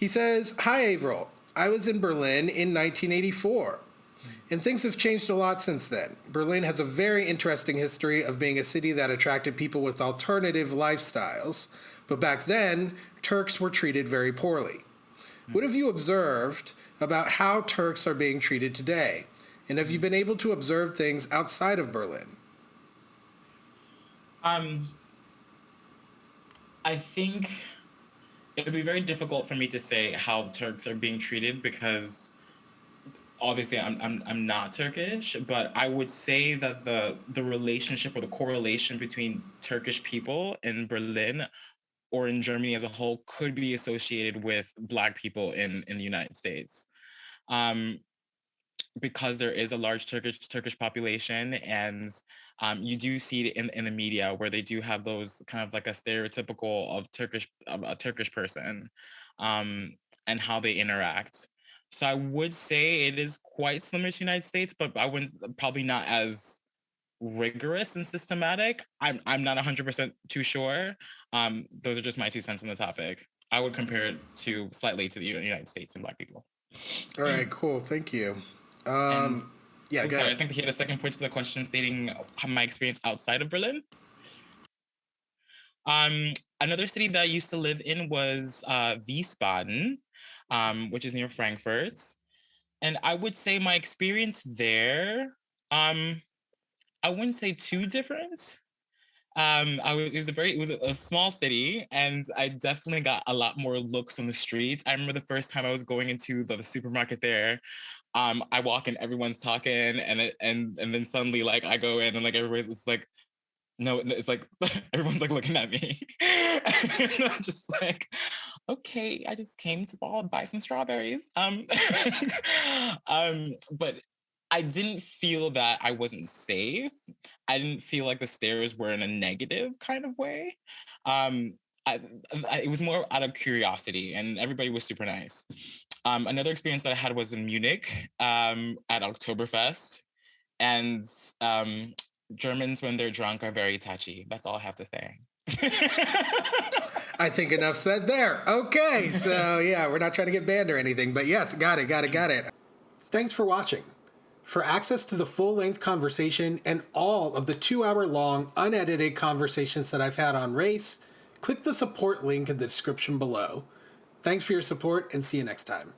He says, "Hi, Avril. I was in Berlin in 1984. And things have changed a lot since then. Berlin has a very interesting history of being a city that attracted people with alternative lifestyles. But back then, Turks were treated very poorly. What have you observed about how Turks are being treated today? And have you been able to observe things outside of Berlin?" I think it would be very difficult for me to say how Turks are being treated because obviously I'm not Turkish, but I would say that the relationship or the correlation between Turkish people in Berlin or in Germany as a whole could be associated with Black people in the United States. Um, because there is a large Turkish population, and you do see it in the media where they do have those kind of like a stereotypical of a Turkish person, and how they interact. So I would say it is quite similar to the United States, but I wouldn't probably not as rigorous and systematic. I'm not 100% too sure. Those are just my 2 cents on the topic. I would compare it to slightly to the United States and Black people. All right, cool. Thank you. And Yeah, oh, go sorry, I ahead. think he had a second point to the question stating my experience outside of Berlin. Another city that I used to live in was Wiesbaden, which is near Frankfurt. And I would say my experience there, I wouldn't say too different. It was a small city, and I definitely got a lot more looks on the streets. I remember the first time I was going into the supermarket there. I walk in, everyone's talking, and then suddenly like I go in and like everybody's it's like no, it's like everyone's like looking at me. And I'm just like, okay, I just came to buy some strawberries. But I didn't feel that I wasn't safe. I didn't feel like the stares were in a negative kind of way. Um, it was more out of curiosity, and everybody was super nice. Another experience that I had was in Munich at Oktoberfest, and Germans, when they're drunk, are very touchy. That's all I have to say. I think enough said there. Okay, so yeah, we're not trying to get banned or anything, but yes, got it. Thanks for watching. For access to the full-length conversation and all of the 2-hour-long, unedited conversations that I've had on race, click the support link in the description below. Thanks for your support, and see you next time.